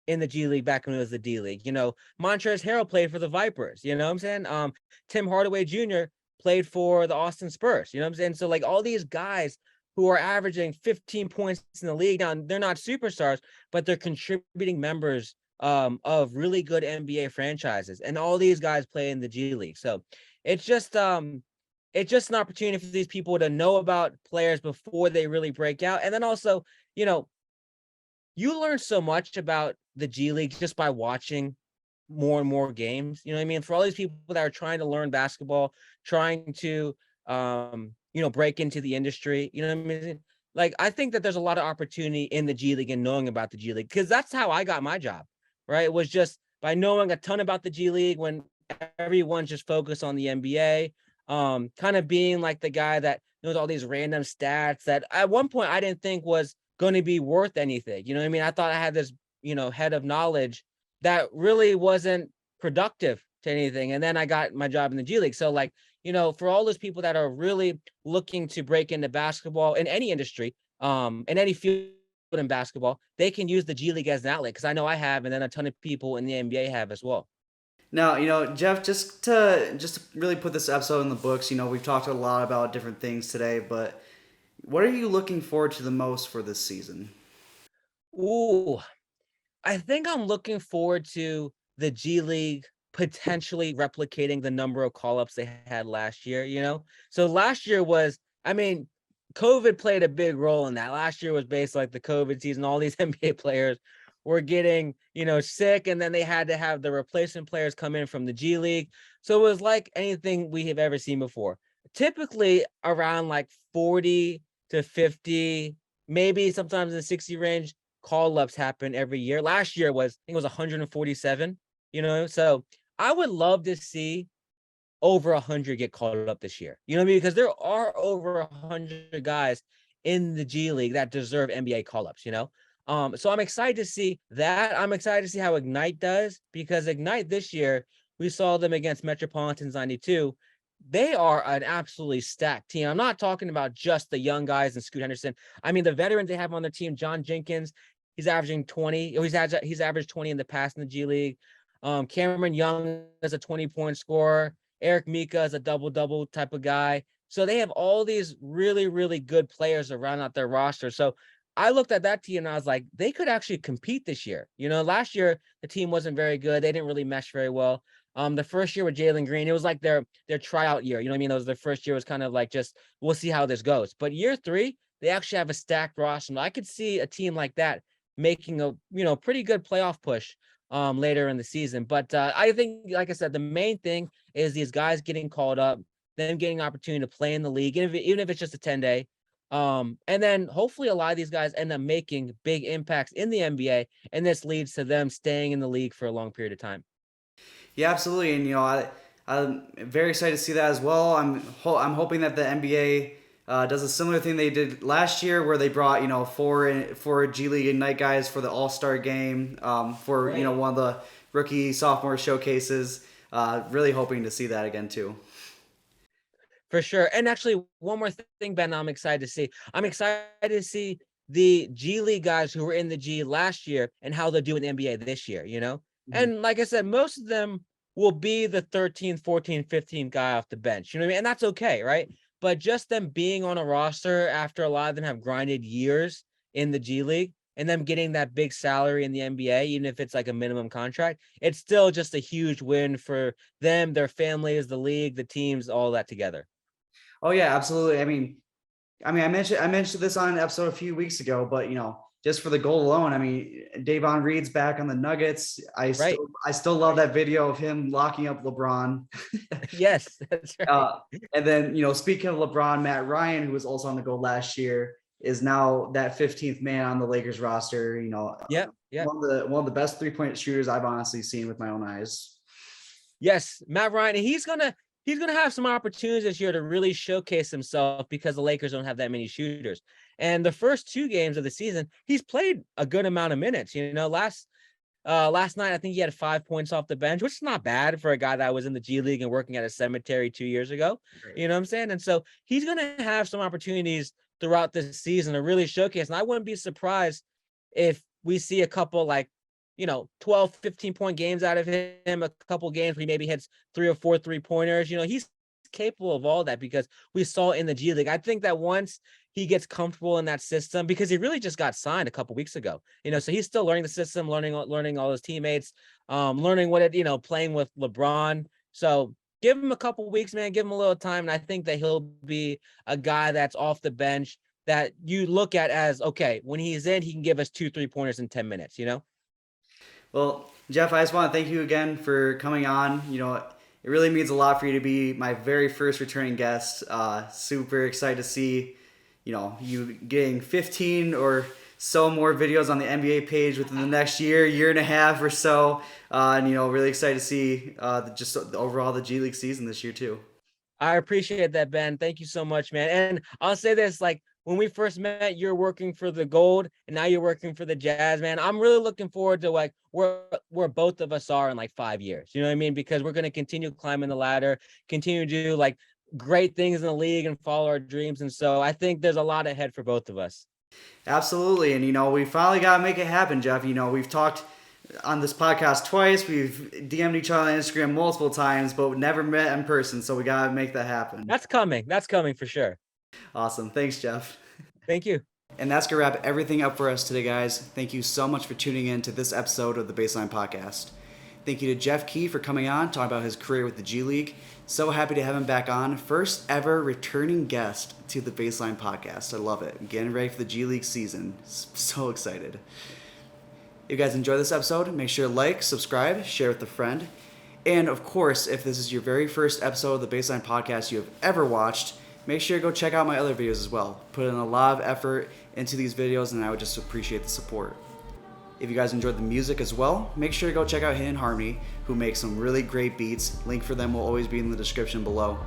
in the G League back when it was the D League. Montrezl Harrell played for the Vipers. You know what I'm saying? Tim Hardaway Jr. played for the Austin Spurs. You know what I'm saying? So like all these guys who are averaging 15 points in the league now, they're not superstars, but they're contributing members of really good NBA franchises. And all these guys play in the G League. So it's just it's just an opportunity for these people to know about players before they really break out. And then also, you know, you learn so much about the G League just by watching more and more games. You know what I mean? For all these people that are trying to learn basketball, trying to break into the industry, you know what I mean? Like I think that there's a lot of opportunity in the G League and knowing about the G League, because that's how I got my job, right? It was just by knowing a ton about the G League when everyone's just focused on the NBA. Kind of being like the guy that knows all these random stats that at one point I didn't think was going to be worth anything. You know what I mean? I thought I had this, head of knowledge that really wasn't productive to anything. And then I got my job in the G League. So like, for all those people that are really looking to break into basketball in any industry, in any field in basketball, they can use the G League as an outlet, because I know I have, and then a ton of people in the NBA have as well. Now, Jeff, just to really put this episode in the books, we've talked a lot about different things today, but what are you looking forward to the most for this season? Ooh, I think I'm looking forward to the G League potentially replicating the number of call-ups they had last year, So last year was, I mean, COVID played a big role in that. Last year was based like the COVID season. All these NBA players were getting, sick, and then they had to have the replacement players come in from the G League. So it was like anything we have ever seen before. Typically around like 40 to 50, maybe sometimes in the 60 range call-ups happen every year. Last year was, I think it was 147, so I would love to see over 100 get called up this year. You know what I mean? Because there are over 100 guys in the G League that deserve NBA call-ups. So I'm excited to see that. I'm excited to see how Ignite does, because Ignite this year, we saw them against Metropolitans 92. They are an absolutely stacked team. I'm not talking about just the young guys and Scoot Henderson. I mean, the veterans they have on their team, John Jenkins, he's averaging 20. He's averaged 20 in the past in the G League. Cameron Young is a 20-point scorer. Eric Mika is a double-double type of guy. So they have all these really, really good players around out their roster. So I looked at that team and I was like, they could actually compete this year. Last year the team wasn't very good. They didn't really mesh very well. The first year with Jalen Green, it was like their tryout year. You know what I mean? It was their first year, was kind of like, just we'll see how this goes. But year 3, they actually have a stacked roster. And I could see a team like that making a pretty good playoff push later in the season. But I think, like I said, the main thing is these guys getting called up, them getting an opportunity to play in the league, even if it's just a 10-day. And then hopefully a lot of these guys end up making big impacts in the NBA, and this leads to them staying in the league for a long period of time. Yeah, absolutely, and I'm very excited to see that as well. I'm hoping that the NBA does a similar thing they did last year, where they brought four G League Ignite guys for the All Star game, for Right. one of the rookie sophomore showcases. Really hoping to see that again too. For sure. And actually, one more thing, Ben, I'm excited to see. I'm excited to see the G League guys who were in the G last year and how they'll do in the NBA this year. Mhm. And like I said, most of them will be the 13th, 14th, 15th guy off the bench. You know what I mean? And that's okay, right? But just them being on a roster after a lot of them have grinded years in the G League and them getting that big salary in the NBA, even if it's like a minimum contract, it's still just a huge win for them, their families, the league, the teams, all that together. Oh yeah, absolutely. I mentioned this on an episode a few weeks ago, but just for the goal alone, Davon Reed's back on the Nuggets. Right. I still love that video of him locking up LeBron. Yes, that's right. And then, speaking of LeBron, Matt Ryan, who was also on the goal last year, is now that 15th man on the Lakers roster. Yeah. One of the best 3-point shooters I've honestly seen with my own eyes. Yes, Matt Ryan, and he's gonna have some opportunities this year to really showcase himself because the Lakers don't have that many shooters. And the first 2 games of the season, he's played a good amount of minutes. Last night I think he had 5 points off the bench, which is not bad for a guy that was in the G League and working at a cemetery 2 years ago. Right. You know what I'm saying? And so he's gonna have some opportunities throughout this season to really showcase. And I wouldn't be surprised if we see a couple 12, 15-point games out of him, a couple games where he maybe hits 3 or 4 3-pointers. He's capable of all that because we saw in the G League. I think that once he gets comfortable in that system, because he really just got signed a couple weeks ago, so he's still learning the system, learning all his teammates, learning what playing with LeBron. So give him a couple weeks, man, give him a little time. And I think that he'll be a guy that's off the bench that you look at as, okay, when he's in, he can give us 2 3-pointers in 10 minutes, Well, Jeff, I just want to thank you again for coming on. It really means a lot for you to be my very first returning guest. Super excited to see, you getting 15 or so more videos on the NBA page within the next year and a half or so. And, really excited to see just overall the G League season this year too. I appreciate that, Ben. Thank you so much, man. And I'll say this, when we first met, you're working for the Gold, and now you're working for the Jazz, man. I'm really looking forward to where both of us are in 5 years. You know what I mean? Because we're going to continue climbing the ladder, continue to do great things in the league and follow our dreams. And so I think there's a lot ahead for both of us. Absolutely. And, we finally got to make it happen, Jeff. We've talked on this podcast twice. We've DM'd each other on Instagram multiple times, but never met in person. So we got to make that happen. That's coming. That's coming for sure. Awesome. Thanks, Jeff. Thank you. And that's going to wrap everything up for us today, guys. Thank you so much for tuning in to this episode of the BaseLINE Podcast. Thank you to Jeff Key for coming on, talking about his career with the G League. So happy to have him back on. First ever returning guest to the BaseLINE Podcast. I love it. Getting ready for the G League season. So excited. If you guys enjoyed this episode, make sure to like, subscribe, share with a friend. And of course, if this is your very first episode of the BaseLINE Podcast you have ever watched, make sure to go check out my other videos as well. Put in a lot of effort into these videos, and I would just appreciate the support. If you guys enjoyed the music as well, make sure to go check out Hidden Harmony, who makes some really great beats. Link for them will always be in the description below.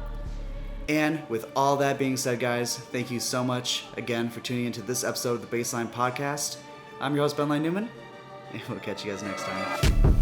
And with all that being said, guys, thank you so much again for tuning into this episode of the BaseLINE Podcast. I'm your host, Ben Newman, and we'll catch you guys next time.